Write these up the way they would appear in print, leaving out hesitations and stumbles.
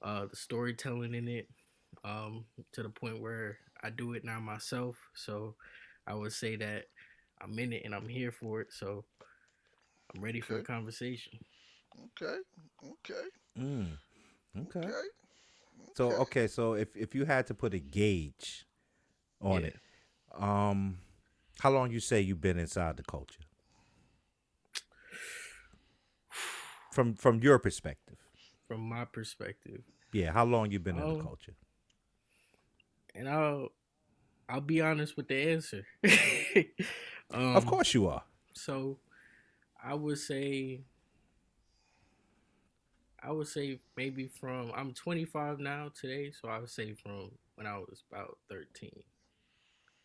the storytelling in it, to the point where I do it now myself. So I would say that I'm in it and I'm here for it. So I'm ready for the Okay. conversation. Okay. Okay. Mm, okay. Okay. So Okay. okay, so if you had to put a gauge on Yeah. it, um, how long you say you've been inside the culture from your perspective? From my perspective. Yeah, how long you been in the Um, culture? and I'll be honest with the answer. Of um, course you are. so I would say maybe from I'm 25 now today, so I would say from when I was about 13.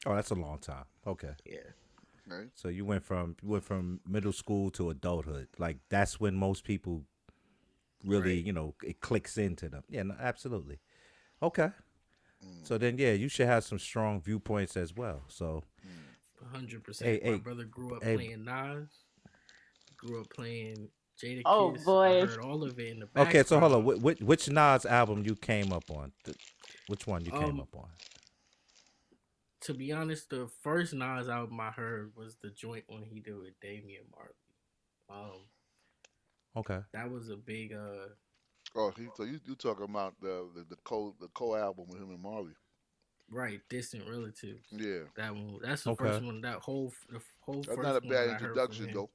Oh, that's a long time. Okay. Yeah. Okay. So you went from middle school to adulthood. Like that's when most people really, Right. it clicks into them. Yeah, no, absolutely. Okay. Mm, So then yeah, you should have some strong viewpoints as well. So 100%. hey, My hey, brother grew up hey, playing Nas, grew up playing Jada Oh Kiss. I boy. heard all of it in the okay, so hold on. background. Which Nas album you came up on? Which one you came Um, up on? to be honest, the first Nas album I heard was the joint one he did with Damian Marley. Okay. That was a big oh, so you talking about the co album with him and Marley? right, Distant Relatives. Yeah, That one. That's the Okay. first one. The whole that's not a first one bad that I heard from introduction him. though.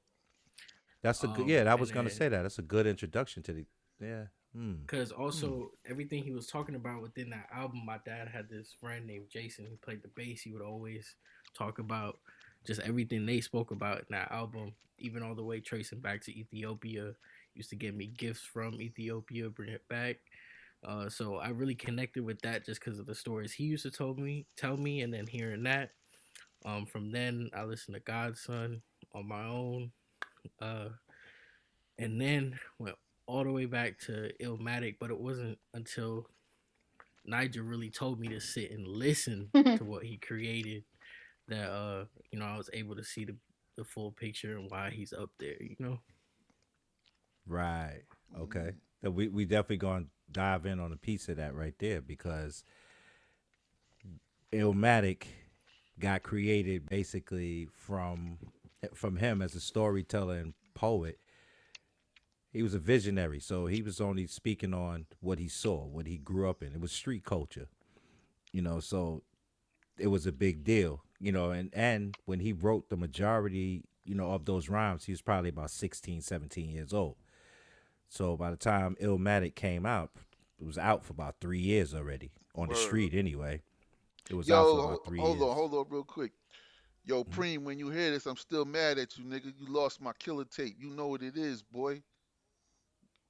That's a good. Yeah, I And was gonna then say that. That's a good introduction to the. Yeah. Hmm. because Hmm. also everything he was talking about within that album, my dad had this friend named Jason who played the bass. He would always talk about just everything they spoke about in that album, even all the way tracing back to Ethiopia. Used to get me gifts from Ethiopia, bring it back. So I really connected with that just because of the stories he used to tell me, and then hearing that. From then I listened to Godson on my own, uh, and then went all the way back to Illmatic. But it wasn't until Nigel really told me to sit and listen to what he created that I was able to see the full picture and why he's up there. Right. Okay. Mm, So we definitely gonna dive in on a piece of that right there because Illmatic got created basically from him as a storyteller and poet. He was a visionary, so he was only speaking on what he saw, what he grew up in. It was street culture, so it was a big deal, and when he wrote the majority, of those rhymes, he was probably about 16, 17 years old. So by the time Illmatic came out, it was out for about 3 years already on the word. street anyway. It was out for Yo, about three hold on, years. hold on, real quick. Yo, Mhm. Preem, when you hear this, I'm still mad at you, nigga. You lost my killer tape. You know what it is, boy.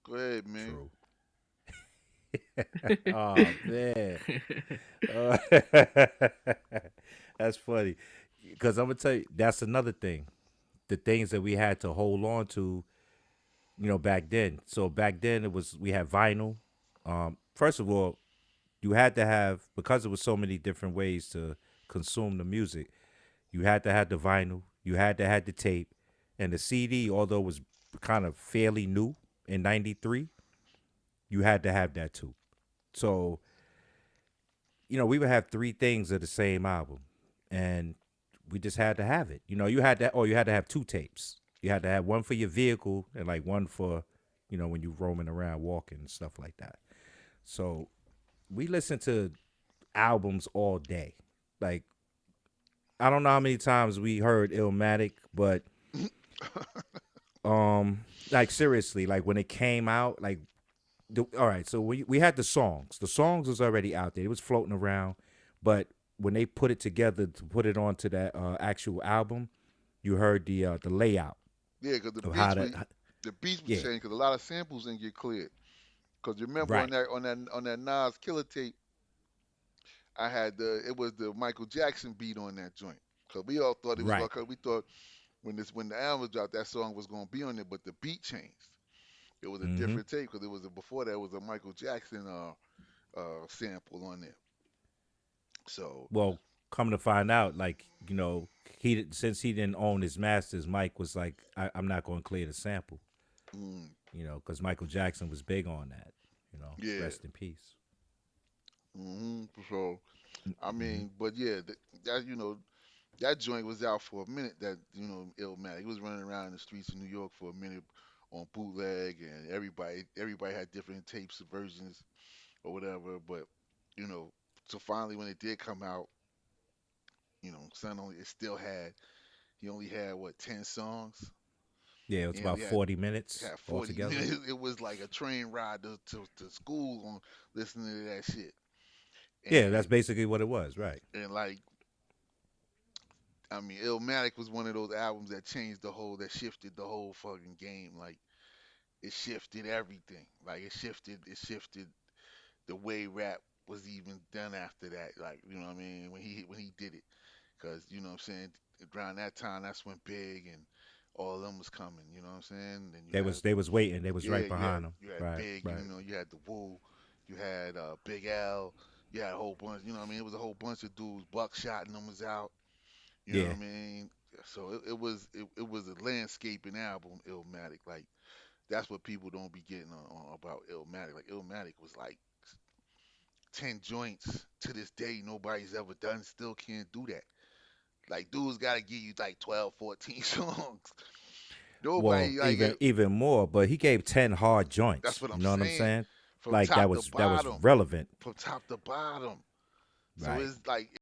Go ahead, man. True. Oh man. Uh, that's funny. Because I'm gonna tell you, that's another thing. The things that we had to hold on to, back then. So back then it was we had vinyl. First of all, you had to have because there was so many different ways to consume the music. You had to have the vinyl. You had to have the tape, and the CD. Although it was kind of fairly new in '93, you had to have that too. So we would have three things of the same album, and we just had to have it. You had to have two tapes. You had to have one for your vehicle and like one for, when you roaming around walking and stuff like that. So we listened to albums all day. Like I don't know how many times we heard Illmatic, but like seriously, like when it came out, like all right, so we had the songs. The songs was already out there. It was floating around, but when they put it together to put it onto that actual album, you heard the layout Yeah, because of how that. the beats would Yeah, change because a lot of samples didn't get cleared. Because you remember right, on that Nas killer tape, I had it was the Michael Jackson beat on that joint. Because we all thought it was going. right. Cause we thought when the album dropped, that song was gonna be on there, but the beat changed. It was a Mm-hmm. different tape because before that was a Michael Jackson sample on there. So Well, come to find out, like since he didn't own his masters, Mike was like, I'm not going to clear the sample, mm, because Michael Jackson was big on that. Yeah. Rest in peace. So I Mm-hmm. mean, but yeah, that that joint was out for a minute. That Illmatic, he was running around in the streets of New York for a minute on bootleg, and everybody had different tapes, versions or whatever. But you know, so finally when it did come out, Son only it still had he only had what 10 songs. Yeah, it was He about only had 40 minutes had 40 altogether. minutes. It was like a train ride to school on listening to that shit. Yeah, that's And basically what it was, right? and like I mean, Illmatic was one of those albums that changed that shifted the whole fucking game. Like it shifted everything. Like it shifted the way rap was even done after that. Like what I mean when he did it, because what I'm saying around that time that's when Big and all of them was coming. You know what I'm saying? Then you They had was they was waiting. They was yeah right you had behind them. you had Right, Big. right. You had the Wu, you had Big L. You had a whole bunch. You know what I mean? It was a whole bunch of dudes. Buckshot and them was out. You know what Yeah, I mean? So it was a landscaping album, Illmatic. Like that's what people don't be getting on about Illmatic. Like Illmatic was like 10 joints to this day. Nobody's ever done. Still can't do that. Like dudes got to give you like 12, 14 songs. well, Nobody like even it. even more, but he gave 10 hard That's joints. what I'm You know what I'm saying. saying? From Like that top to was that was bottom. relevant, From top to bottom. So right? it's like